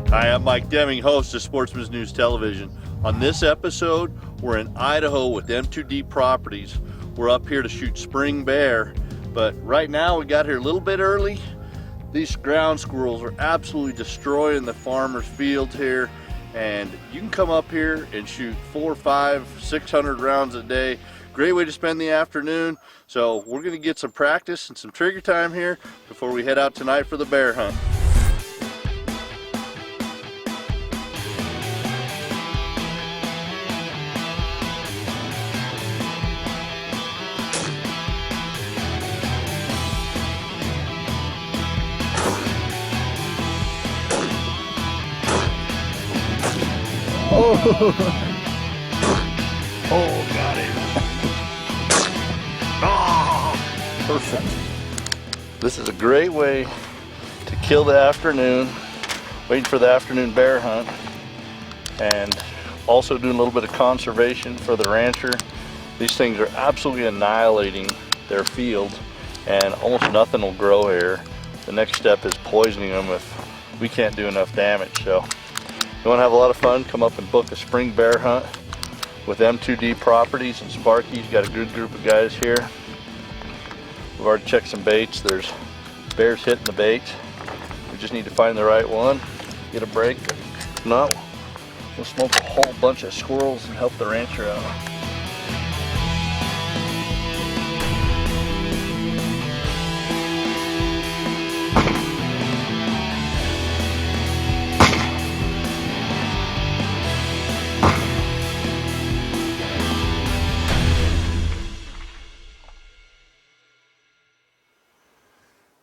Hi, I'm Mike Deming, host of Sportsman's News Television. On this episode, we're in Idaho with M2D Properties. We're up here to shoot spring bear, but right now we got here a little bit early. These ground squirrels are absolutely destroying the farmers' fields here, and you can come up here and shoot 400, 500, 600 rounds a day. Great way to spend the afternoon. So we're gonna get some practice and some trigger time here before we head out tonight for the bear hunt. Oh, got him. Oh, perfect. This is a great way to kill the afternoon, waiting for the afternoon bear hunt, and also doing a little bit of conservation for the rancher. These things are absolutely annihilating their field, and almost nothing will grow here. The next step is poisoning them if we can't do enough damage. So you want to have a lot of fun, come up and book a spring bear hunt with M2D Properties and Sparky's got a good group of guys here. We've already checked some baits. There's bears hitting the bait. We just need to find the right one, get a break. If not, we'll smoke a whole bunch of squirrels and help the rancher out.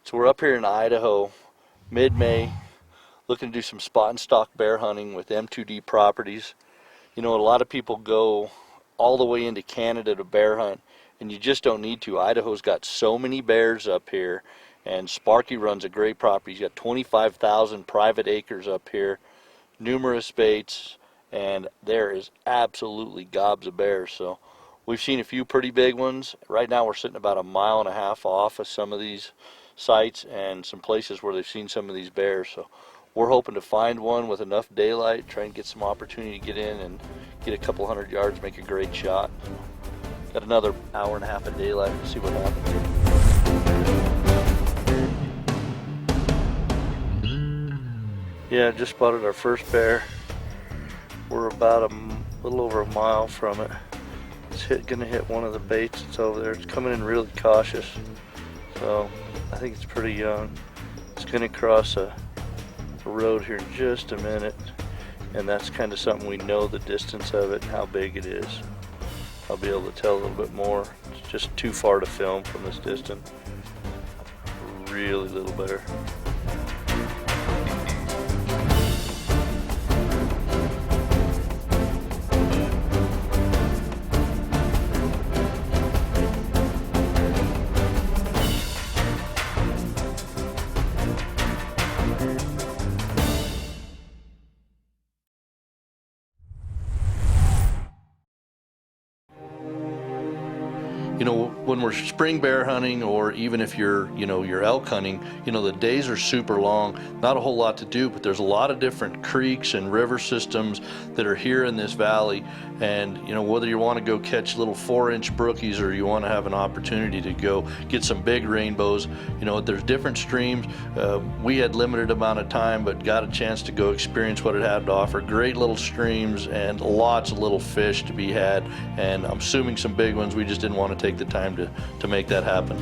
So we're up here in Idaho, mid-May, looking to do some spot and stalk bear hunting with M2D Properties. You know, a lot of people go all the way into Canada to bear hunt, and you just don't need to. Idaho's got so many bears up here, and Sparky runs a great property. He's got 25,000 private acres up here, numerous baits, and there is absolutely gobs of bears. So we've seen a few pretty big ones. Right now we're sitting about 1.5 miles off of some of these sites and some places where they've seen some of these bears. So we're hoping to find one with enough daylight, try and get some opportunity to get in and get a couple hundred yards, make a great shot. Got another 1.5 hours of daylight to see what happens. Yeah, just spotted our first bear. We're about a little over 1 mile from it. It's gonna hit one of the baits that's over there. It's coming in really cautious. So I think it's pretty young. It's going to cross a road here in just a minute, and that's kind of something we know the distance of it and how big it is. I'll be able to tell a little bit more. It's just too far to film from this distance. Really little bear. You know, when we're spring bear hunting, or even if you're, you're elk hunting, the days are super long, not a whole lot to do, but there's a lot of different creeks and river systems that are here in this valley. And, whether you want to go catch little 4-inch brookies or you want to have an opportunity to go get some big rainbows, there's different streams. We had limited amount of time, but got a chance to go experience what it had to offer. Great little streams and lots of little fish to be had, and I'm assuming some big ones. We just didn't want to take the time to make that happen.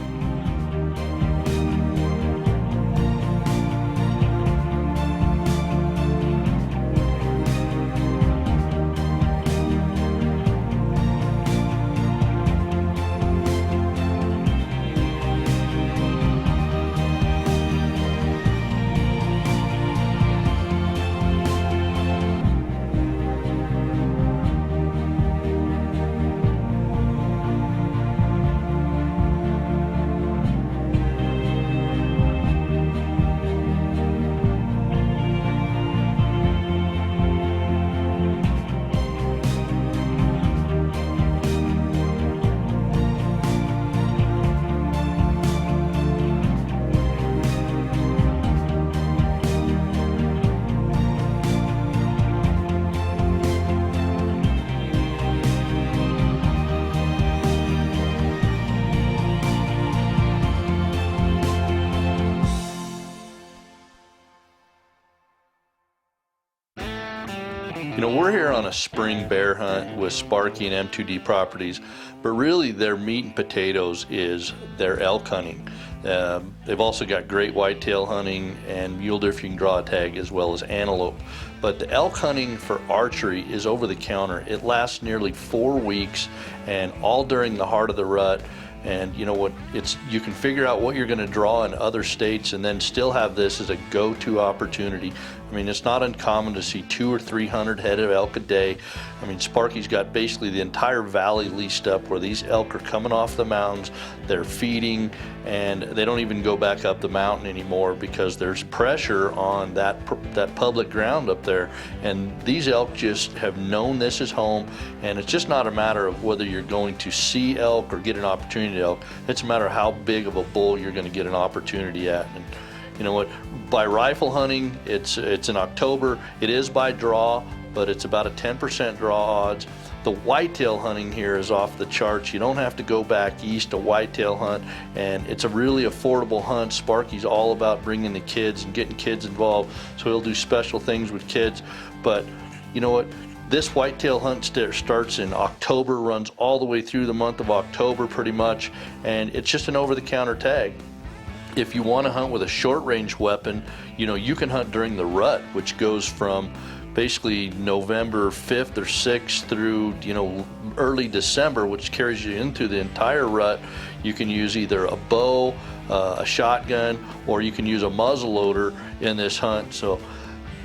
You know, we're here on a spring bear hunt with Sparky and M2D Properties, but really their meat and potatoes is their elk hunting. They've also got great whitetail hunting and mule deer if you can draw a tag, as well as antelope. But the elk hunting for archery is over the counter. It lasts nearly 4 weeks and all during the heart of the rut. And you know what, you can figure out what you're going to draw in other states and then still have this as a go-to opportunity. I mean, it's not uncommon to see 200 or 300 head of elk a day. I mean, Sparky's got basically the entire valley leased up where these elk are coming off the mountains, they're feeding, and they don't even go back up the mountain anymore because there's pressure on that public ground up there. And these elk just have known this is home, and it's just not a matter of whether you're going to see elk or get an opportunity to elk. It's a matter of how big of a bull you're going to get an opportunity at. And you know what, by rifle hunting, it's in October. It is by draw, but it's about a 10% draw odds. The whitetail hunting here is off the charts. You don't have to go back east to whitetail hunt, and it's a really affordable hunt. Sparky's all about bringing the kids and getting kids involved, so he'll do special things with kids. But you know what, this whitetail hunt starts in October, runs all the way through the month of October pretty much, and it's just an over-the-counter tag. If you want to hunt with a short-range weapon, you know, you can hunt during the rut, which goes from basically November 5th or 6th through, you know, early December, which carries you into the entire rut. You can use either a bow, a shotgun, or you can use a muzzle loader in this hunt. So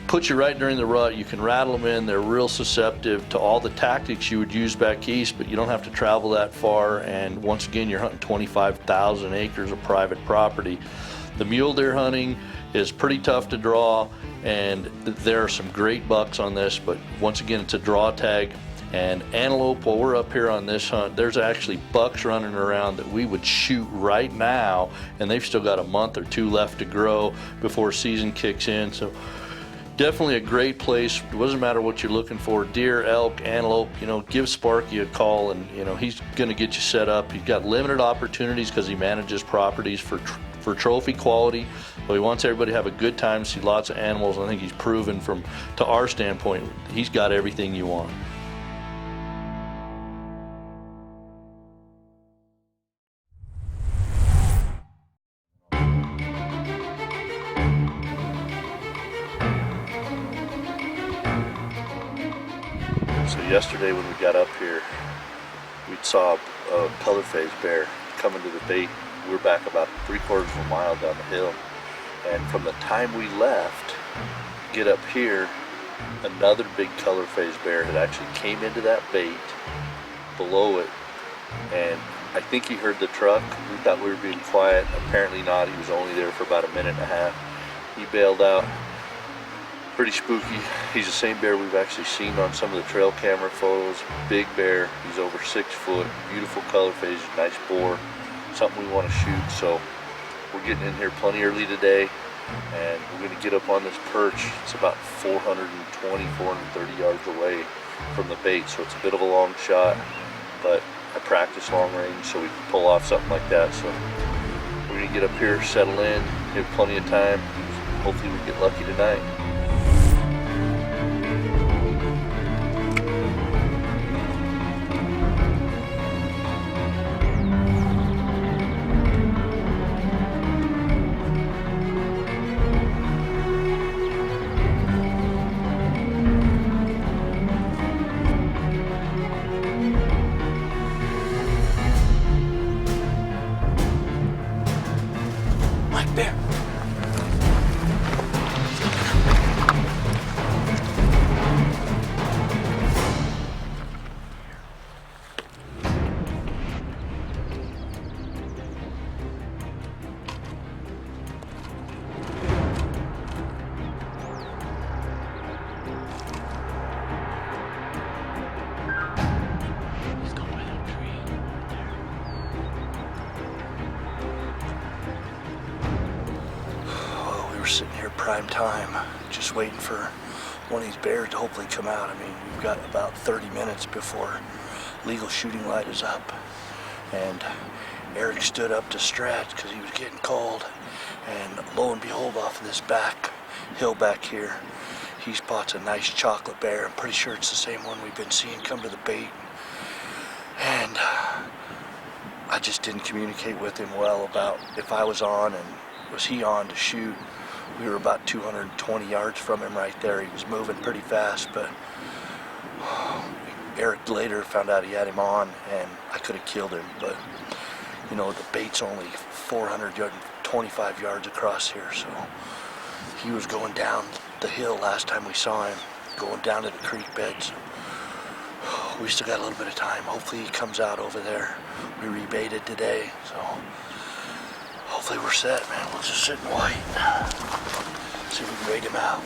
put you right during the rut. You can rattle them in. They're real susceptible to all the tactics you would use back east, but you don't have to travel that far. And once again, you're hunting 25,000 acres of private property. The mule deer hunting is pretty tough to draw, and there are some great bucks on this, but once again, it's a draw tag. And antelope, while we're up here on this hunt, there's actually bucks running around that we would shoot right now, and they've still got a month or two left to grow before season kicks in. So definitely a great place. It doesn't matter what you're looking for, deer, elk, antelope, you know, give Sparky a call, and you know, he's going to get you set up. He's got limited opportunities because he manages properties for trophy quality, but he wants everybody to have a good time, see lots of animals. I think he's proven to our standpoint, he's got everything you want. So yesterday when we got up here, we saw a color phase bear coming to the bait. We're back about 3/4 of a mile down the hill, and from the time we left, get up here, another big color phase bear had actually came into that bait below it, and I think he heard the truck. We thought we were being quiet. Apparently not. He was only there for about a minute and a half. He bailed out. Pretty spooky. He's the same bear we've actually seen on some of the trail camera photos. Big bear. He's over 6 foot. Beautiful color phase. Nice bore. Something we want to shoot. So we're getting in here plenty early today, and we're going to get up on this perch. It's about 420, 430 yards away from the bait, so it's a bit of a long shot, but I practice long range so we can pull off something like that. So we're going to get up here, settle in, have plenty of time. Hopefully we get lucky tonight. Bear. We're sitting here prime time, just waiting for one of these bears to hopefully come out. I mean, we've got about 30 minutes before legal shooting light is up. And Eric stood up to stretch because he was getting cold. And lo and behold, off of this back hill back here, he spots a nice chocolate bear. I'm pretty sure it's the same one we've been seeing come to the bait. And I just didn't communicate with him well about if I was on and was he on to shoot. We were about 220 yards from him right there. He was moving pretty fast, but Eric later found out he had him on, and I could have killed him, but you know, the bait's only 425 yards across here, so he was going down the hill last time we saw him, going down to the creek beds. We still got a little bit of time. Hopefully he comes out over there. We rebaited today, so hopefully we're set, man. We'll just sit and wait. See if we can bait him out.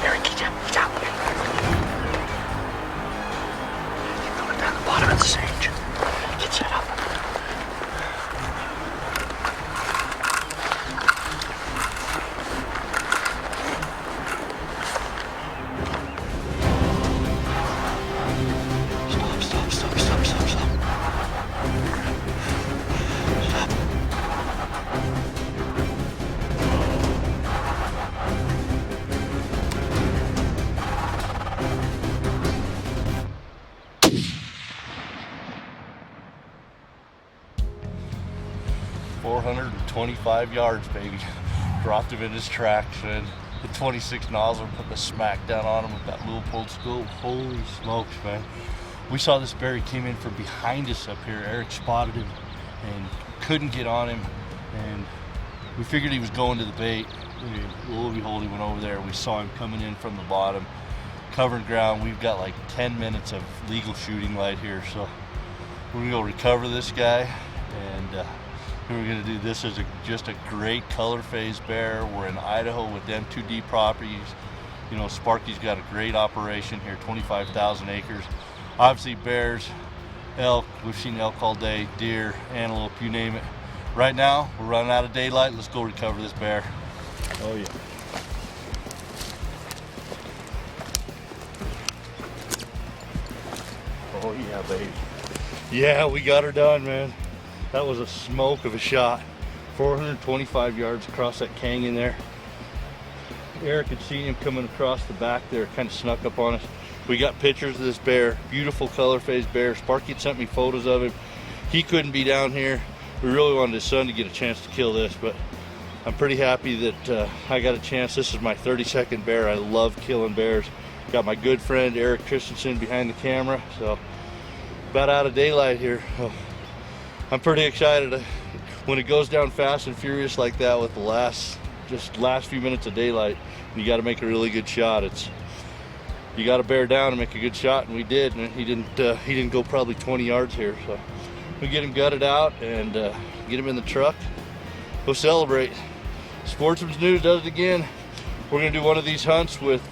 Eric, get out. You're coming down the bottom of the sage. Get set up. Stop. 425 yards, baby. Dropped him in his tracks, and the 26 nozzle put the smack down on him with that Leupold scope. Holy smokes, man. We saw this bear. He came in from behind us up here. Eric spotted him and couldn't get on him, and we figured he was going to the bait. Lo and behold, he went over there. We saw him coming in from the bottom, covering ground. We've got like 10 minutes of legal shooting light here, so we're gonna go recover this guy, and we're gonna do this as just a great color phase bear. We're in Idaho with M2D properties. You know, Sparky's got a great operation here, 25,000 acres. Obviously bears, elk, we've seen elk all day, deer, antelope, you name it. Right now, we're running out of daylight. Let's go recover this bear. Oh yeah. Oh yeah, baby. Yeah, we got her done, man. That was a smoke of a shot. 425 yards across that canyon there. Eric had seen him coming across the back there, kind of snuck up on us. We got pictures of this bear, beautiful color phase bear. Sparky had sent me photos of him. He couldn't be down here. We really wanted his son to get a chance to kill this, but I'm pretty happy that I got a chance. This is my 32nd bear. I love killing bears. Got my good friend Eric Christensen behind the camera, so about out of daylight here. Oh, I'm pretty excited. When it goes down fast and furious like that with the last few minutes of daylight, you got to make a really good shot. You got to bear down and make a good shot, and we did. And he didn't go probably 20 yards here, so we get him gutted out and get him in the truck. We'll celebrate. Sportsman's News does it again. We're gonna do one of these hunts with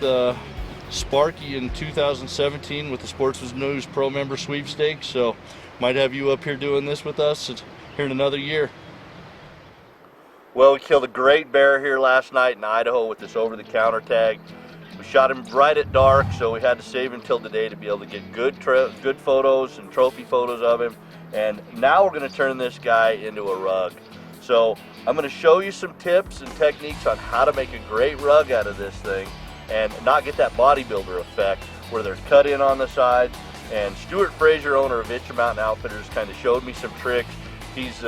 Sparky in 2017 with the Sportsman's News Pro Member Sweepstakes. So might have you up here doing this with us here in another year. Well, we killed a great bear here last night in Idaho with this over-the-counter tag. We shot him right at dark, so we had to save him till today to be able to get good photos and trophy photos of him. And now we're going to turn this guy into a rug. So I'm going to show you some tips and techniques on how to make a great rug out of this thing and not get that bodybuilder effect where there's cut in on the sides. And Stuart Frazier, owner of Itcher Mountain Outfitters, kind of showed me some tricks. He's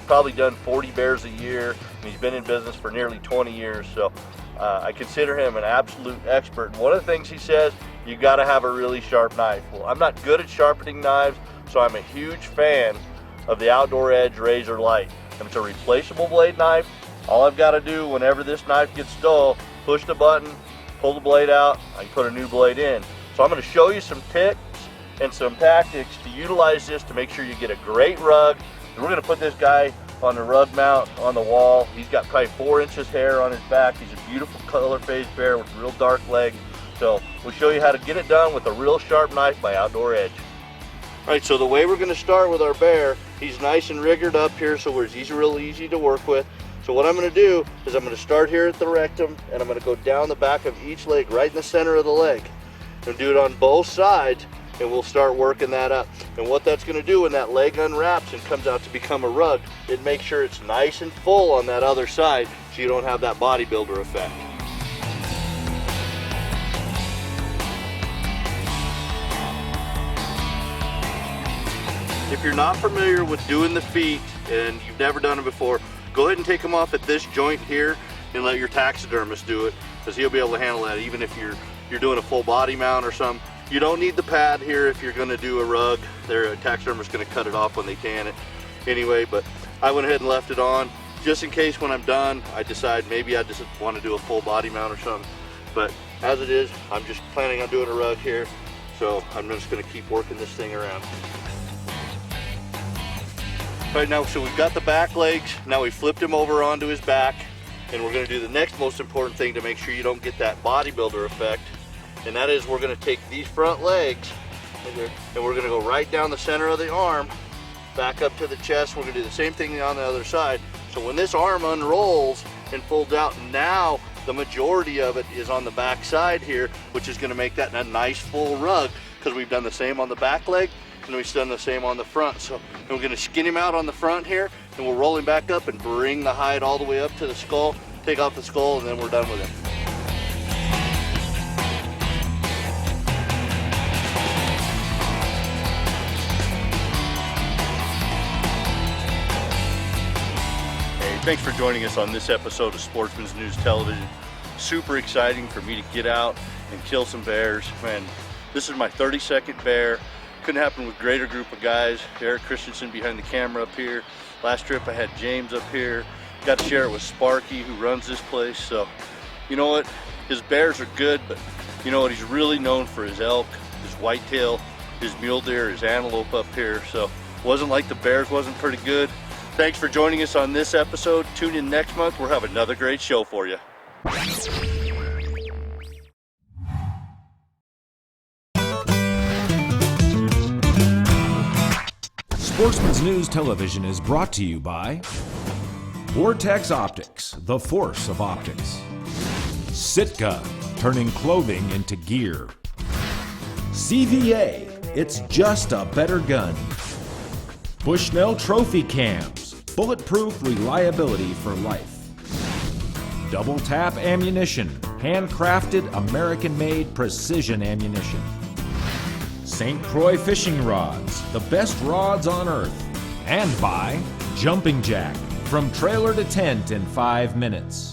probably done 40 bears a year, and he's been in business for nearly 20 years. So I consider him an absolute expert. And one of the things he says, you got to have a really sharp knife. Well, I'm not good at sharpening knives, so I'm a huge fan of the Outdoor Edge Razor Light. If it's a replaceable blade knife, all I've got to do whenever this knife gets dull, push the button, pull the blade out, I can put a new blade in. So I'm going to show you some tips and some tactics to utilize this to make sure you get a great rug. And we're going to put this guy on the rug mount on the wall. He's got probably 4 inches hair on his back. He's a beautiful color phased bear with real dark legs. So we'll show you how to get it done with a real sharp knife by Outdoor Edge. All right, so the way we're going to start with our bear, he's nice and rigged up here, so he's real easy to work with. So what I'm going to do is I'm going to start here at the rectum, and I'm going to go down the back of each leg, right in the center of the leg. I'm going to do it on both sides, and we'll start working that up. And what that's going to do when that leg unwraps and comes out to become a rug, it makes sure it's nice and full on that other side so you don't have that bodybuilder effect. If you're not familiar with doing the feet and you've never done it before, go ahead and take them off at this joint here and let your taxidermist do it, because he'll be able to handle that even if you're doing a full body mount or something. You don't need the pad here if you're going to do a rug. Their taxidermist is going to cut it off when they tan it anyway, but I went ahead and left it on just in case when I'm done I decide maybe I just want to do a full body mount or something. But as it is, I'm just planning on doing a rug here, so I'm just going to keep working this thing around. Right now, so we've got the back legs. Now we flipped him over onto his back, and we're going to do the next most important thing to make sure you don't get that bodybuilder effect, and that is we're going to take these front legs and we're going to go right down the center of the arm, back up to the chest. We're going to do the same thing on the other side. So when this arm unrolls and folds out, now the majority of it is on the back side here, which is going to make that a nice full rug, because we've done the same on the back leg and we've done the same on the front. So we're going to skin him out on the front here, and we'll roll him back up and bring the hide all the way up to the skull, take off the skull, and then we're done with him. Hey, thanks for joining us on this episode of Sportsman's News Television. Super exciting for me to get out and kill some bears. Man, this is my 32nd bear. Couldn't happen with a greater group of guys. Eric Christensen behind the camera up here. Last trip I had James up here. Got to share it with Sparky, who runs this place. So, you know what? His bears are good, but you know what? He's really known for his elk, his whitetail, his mule deer, his antelope up here. So, wasn't like the bears wasn't pretty good. Thanks for joining us on this episode. Tune in next month. We'll have another great show for you. Sportsman's News Television is brought to you by Vortex Optics, the force of optics. Sitka, turning clothing into gear. CVA, it's just a better gun. Bushnell Trophy Cams, bulletproof reliability for life. Double Tap Ammunition, handcrafted, American-made precision ammunition. St. Croix Fishing Rods, the best rods on earth. And by Jumping Jack, from trailer to tent in 5 minutes.